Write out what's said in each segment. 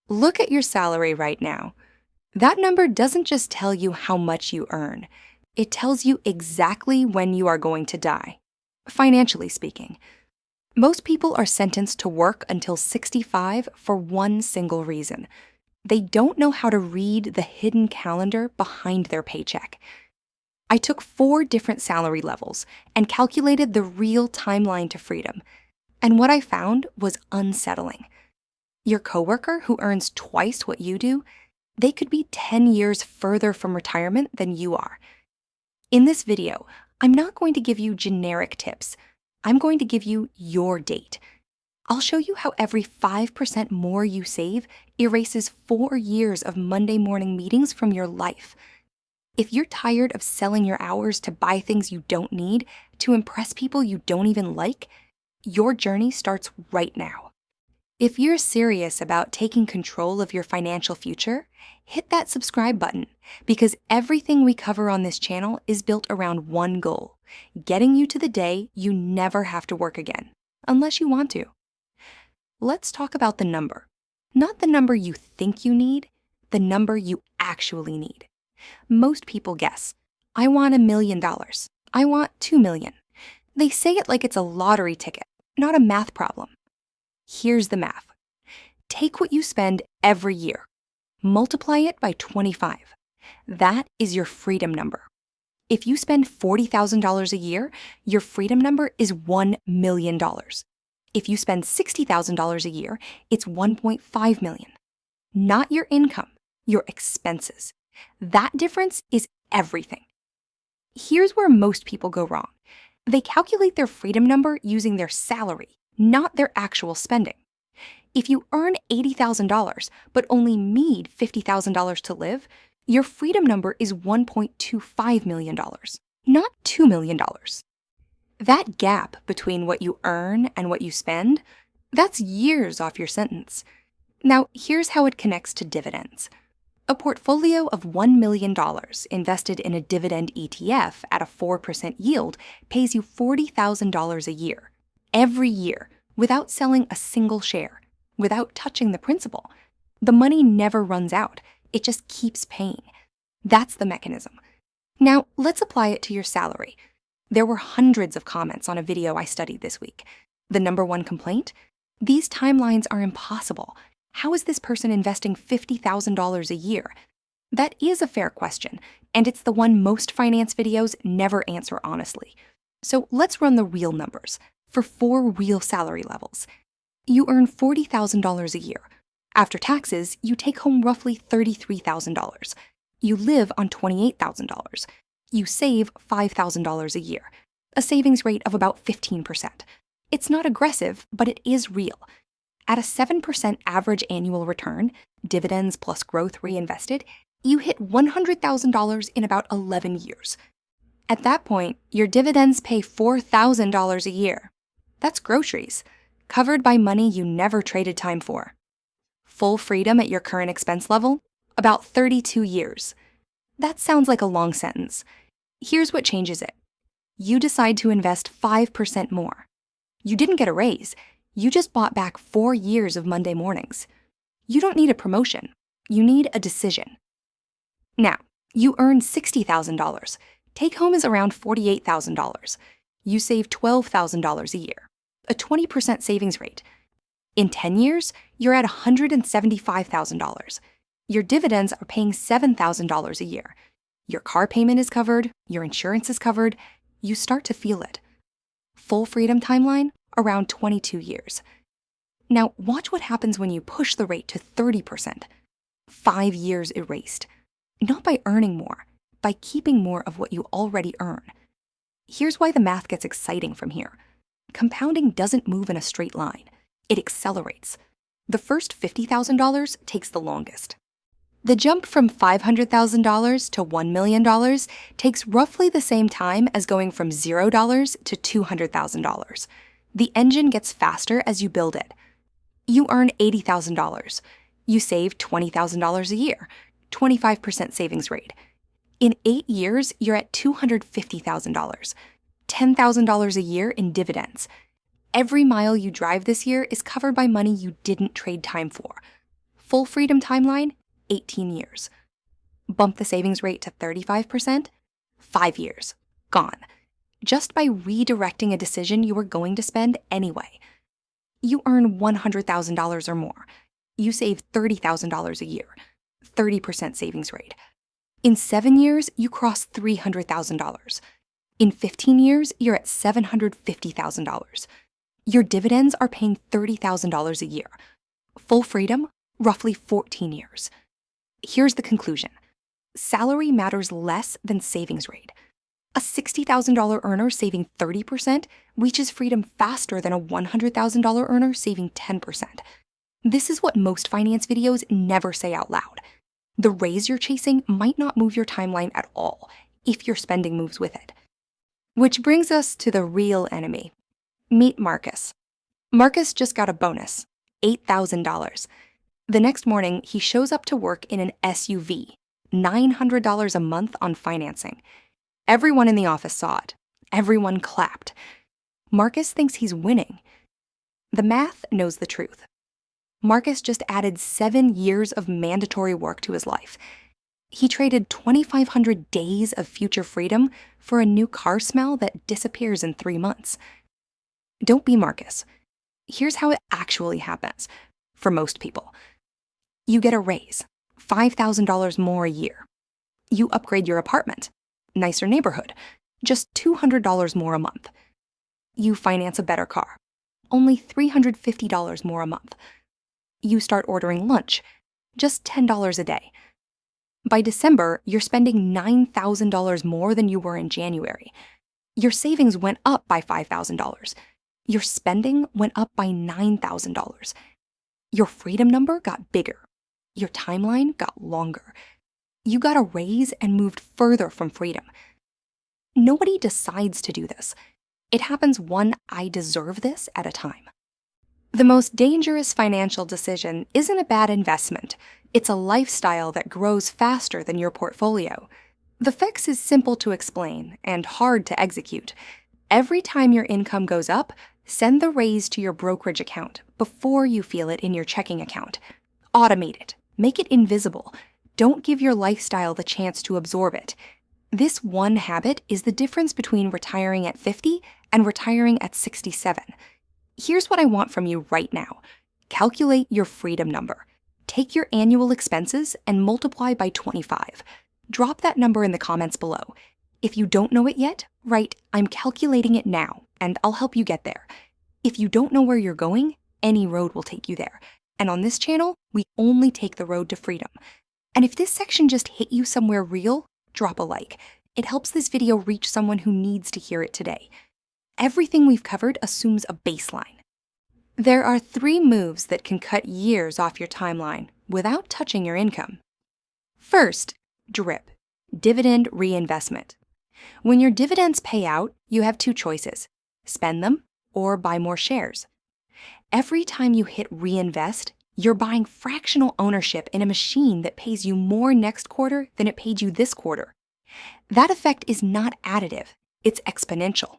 Look at your salary right now. That number doesn't just tell you how much you earn. It tells you exactly when you are going to die, financially speaking. Most people are sentenced to work until 65 for one single reason. They don't know how to read the hidden calendar behind their paycheck. I took 4 different salary levels and calculated the real timeline to freedom. And what I found was unsettling. Your coworker who earns twice what you do, they could be 10 years further from retirement than you are. In this video, I'm not going to give you generic tips. I'm going to give you your date. I'll show you how every 5% more you save erases 4 years of Monday morning meetings from your life. If you're tired of selling your hours to buy things you don't need, to impress people you don't even like, your journey starts right now. If you're serious about taking control of your financial future, hit that subscribe button, because everything we cover on this channel is built around one goal: getting you to the day you never have to work again, unless you want to. Let's talk about the number. Not the number you think you need, the number you actually need. Most people guess, I want $1 million. I want 2 million. They say it like it's a lottery ticket, not a math problem. Here's the math. Take what you spend every year, multiply it by 25. That is your freedom number. If you spend $40,000 a year, your freedom number is $1 million. If you spend $60,000 a year, it's 1.5 million. Not your income, your expenses. That difference is everything. Here's where most people go wrong. They calculate their freedom number using their salary, not their actual spending. If you earn $80,000 but only need $50,000 to live, your freedom number is $1.25 million, not $2 million. That gap between what you earn and what you spend, that's years off your sentence. Now, here's how it connects to dividends. A portfolio of $1 million invested in a dividend ETF at a 4% yield pays you $40,000 a year, every year, without selling a single share, without touching the principal. The money never runs out. It just keeps paying. That's the mechanism. Now, let's apply it to your salary. There were hundreds of comments on a video I studied this week. The number one complaint? These timelines are impossible. How is this person investing $50,000 a year? That is a fair question, and it's the one most finance videos never answer honestly. So let's run the real numbers for 4 real salary levels. You earn $40,000 a year. After taxes, you take home roughly $33,000. You live on $28,000. You save $5,000 a year, a savings rate of about 15%. It's not aggressive, but it is real. At a 7% average annual return, dividends plus growth reinvested, you hit $100,000 in about 11 years. At that point, your dividends pay $4,000 a year. That's groceries, covered by money you never traded time for. Full freedom at your current expense level? About 32 years. That sounds like a long sentence. Here's what changes it. You decide to invest 5% more. You didn't get a raise. You just bought back 4 years of Monday mornings. You don't need a promotion. You need a decision. Now, you earn $60,000. Take home is around $48,000. You save $12,000 a year, a 20% savings rate. In 10 years, you're at $175,000. Your dividends are paying $7,000 a year. Your car payment is covered, your insurance is covered. You start to feel it. Full freedom timeline? Around 22 years. Now, watch what happens when you push the rate to 30%. 5 years erased. Not by earning more, by keeping more of what you already earn. Here's why the math gets exciting from here. Compounding doesn't move in a straight line. It accelerates. The first $50,000 takes the longest. The jump from $500,000 to $1 million takes roughly the same time as going from $0 to $200,000. The engine gets faster as you build it. You earn $80,000. You save $20,000 a year, 25% savings rate. In 8 years, you're at $250,000, $10,000 a year in dividends. Every mile you drive this year is covered by money you didn't trade time for. Full freedom timeline, 18 years. Bump the savings rate to 35%, 5 years. Gone. Just by redirecting a decision you were going to spend anyway. You earn $100,000 or more. You save $30,000 a year, 30% savings rate. In 7 years, you cross $300,000. In 15 years, you're at $750,000. Your dividends are paying $30,000 a year. Full freedom, roughly 14 years. Here's the conclusion. Salary matters less than savings rate. A $60,000 earner saving 30% reaches freedom faster than a $100,000 earner saving 10%. This is what most finance videos never say out loud. The raise you're chasing might not move your timeline at all if your spending moves with it. Which brings us to the real enemy. Meet Marcus. Marcus just got a bonus, $8,000. The next morning, he shows up to work in an SUV, $900 a month on financing. Everyone in the office saw it. Everyone clapped. Marcus thinks he's winning. The math knows the truth. Marcus just added 7 years of mandatory work to his life. He traded 2,500 days of future freedom for a new car smell that disappears in 3 months. Don't be Marcus. Here's how it actually happens for most people. You get a raise, $5,000 more a year. You upgrade your apartment, nicer neighborhood, just $200 more a month. You finance a better car, only $350 more a month. You start ordering lunch, just $10 a day. By December, you're spending $9,000 more than you were in January. Your savings went up by $5,000. Your spending went up by $9,000. Your freedom number got bigger. Your timeline got longer. You got a raise and moved further from freedom. Nobody decides to do this. It happens one I deserve this at a time. The most dangerous financial decision isn't a bad investment. It's a lifestyle that grows faster than your portfolio. The fix is simple to explain and hard to execute. Every time your income goes up, send the raise to your brokerage account before you feel it in your checking account. Automate it. Make it invisible. Don't give your lifestyle the chance to absorb it. This one habit is the difference between retiring at 50 and retiring at 67. Here's what I want from you right now. Calculate your freedom number. Take your annual expenses and multiply by 25. Drop that number in the comments below. If you don't know it yet, write, "I'm calculating it now," and I'll help you get there. If you don't know where you're going, any road will take you there. And on this channel, we only take the road to freedom. And if this section just hit you somewhere real, drop a like. It helps this video reach someone who needs to hear it today. Everything we've covered assumes a baseline. There are 3 moves that can cut years off your timeline without touching your income. First, DRIP, dividend reinvestment. When your dividends pay out, you have 2 choices: spend them or buy more shares. Every time you hit reinvest, you're buying fractional ownership in a machine that pays you more next quarter than it paid you this quarter. That effect is not additive, it's exponential.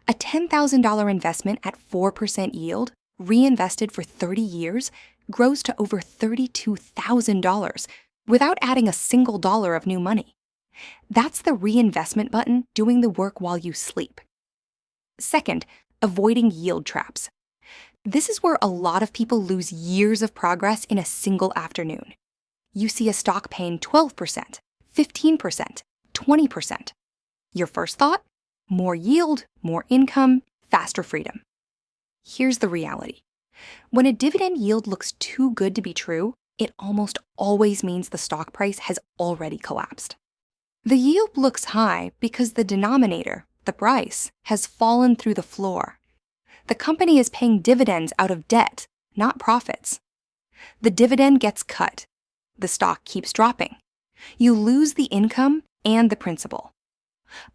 A $10,000 investment at 4% yield, reinvested for 30 years, grows to over $32,000 without adding a single dollar of new money. That's the reinvestment button doing the work while you sleep. Second, avoiding yield traps. This is where a lot of people lose years of progress in a single afternoon. You see a stock paying 12%, 15%, 20%. Your first thought? More yield, more income, faster freedom. Here's the reality. When a dividend yield looks too good to be true, it almost always means the stock price has already collapsed. The yield looks high because the denominator, the price, has fallen through the floor. The company is paying dividends out of debt, not profits. The dividend gets cut. The stock keeps dropping. You lose the income and the principal.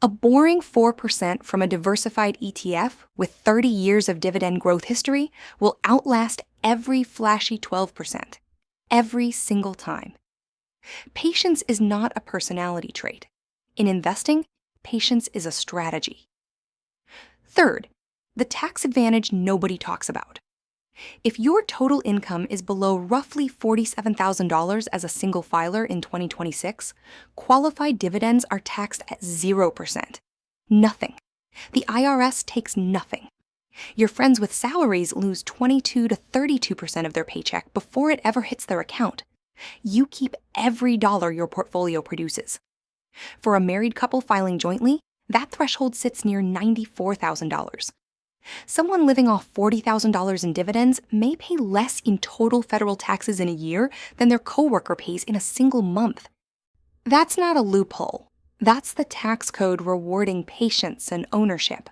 A boring 4% from a diversified ETF with 30 years of dividend growth history will outlast every flashy 12%, every single time. Patience is not a personality trait. In investing, patience is a strategy. Third, the tax advantage nobody talks about. If your total income is below roughly $47,000 as a single filer in 2026, qualified dividends are taxed at 0%. Nothing. The IRS takes nothing. Your friends with salaries lose 22 to 32% of their paycheck before it ever hits their account. You keep every dollar your portfolio produces. For a married couple filing jointly, that threshold sits near $94,000. Someone living off $40,000 in dividends may pay less in total federal taxes in a year than their coworker pays in a single month. That's not a loophole. That's the tax code rewarding patience and ownership.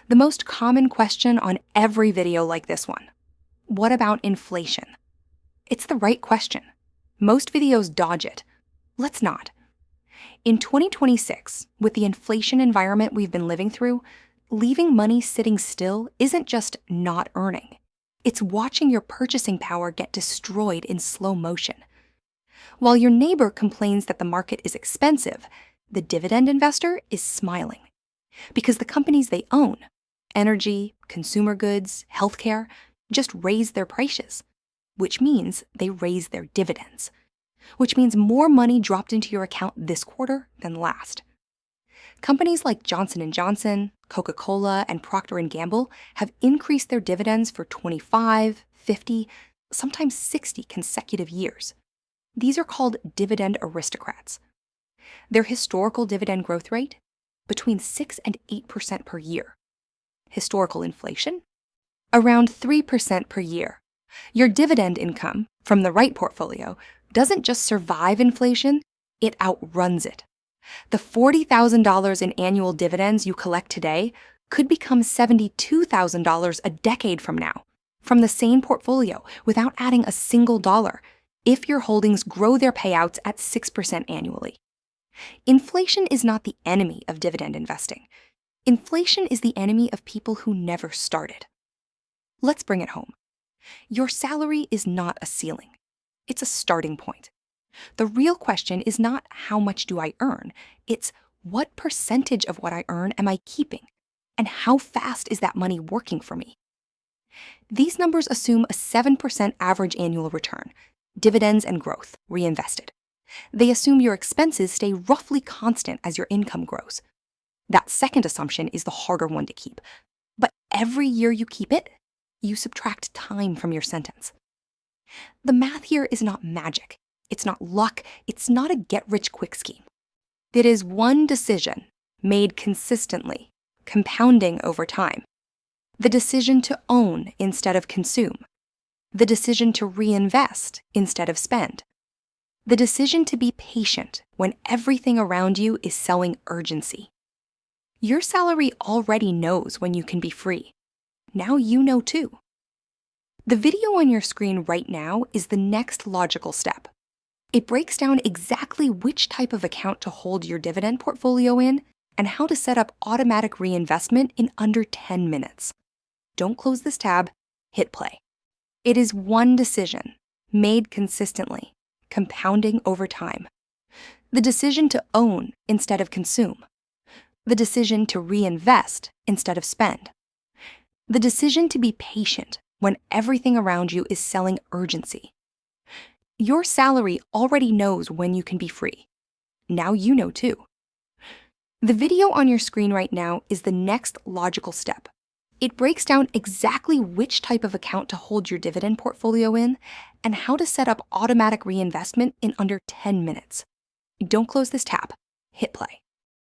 The most common question on every video like this one: what about inflation? It's the right question. Most videos dodge it. Let's not. In 2026, with the inflation environment we've been living through, leaving money sitting still isn't just not earning. It's watching your purchasing power get destroyed in slow motion. While your neighbor complains that the market is expensive, the dividend investor is smiling. Because the companies they own, energy, consumer goods, healthcare, just raise their prices, which means they raise their dividends, which means more money dropped into your account this quarter than last. Companies like Johnson & Johnson, Coca-Cola, and Procter & Gamble have increased their dividends for 25, 50, sometimes 60 consecutive years. These are called dividend aristocrats. Their historical dividend growth rate? Between 6 and 8% per year. Historical inflation? Around 3% per year. Your dividend income, from the right portfolio, doesn't just survive inflation, it outruns it. The $40,000 in annual dividends you collect today could become $72,000 a decade from now, from the same portfolio without adding a single dollar, if your holdings grow their payouts at 6% annually. Inflation is not the enemy of dividend investing. Inflation is the enemy of people who never started. Let's bring it home. Your salary is not a ceiling. It's a starting point. The real question is not how much do I earn, it's what percentage of what I earn am I keeping, and how fast is that money working for me? These numbers assume a 7% average annual return, dividends and growth, reinvested. They assume your expenses stay roughly constant as your income grows. That second assumption is the harder one to keep. But every year you keep it, you subtract time from your sentence. The math here is not magic. It's not luck. It's not a get-rich-quick scheme. It is one decision made consistently, compounding over time. The decision to own instead of consume. The decision to reinvest instead of spend. The decision to be patient when everything around you is selling urgency. Your salary already knows when you can be free. Now you know too. The video on your screen right now is the next logical step. It breaks down exactly which type of account to hold your dividend portfolio in and how to set up automatic reinvestment in under 10 minutes. Don't close this tab, hit play. It is one decision, made consistently, compounding over time. The decision to own instead of consume. The decision to reinvest instead of spend. The decision to be patient when everything around you is selling urgency. Your salary already knows when you can be free. Now you know too. The video on your screen right now is the next logical step. It breaks down exactly which type of account to hold your dividend portfolio in and how to set up automatic reinvestment in under 10 minutes. Don't close this tab. Hit play.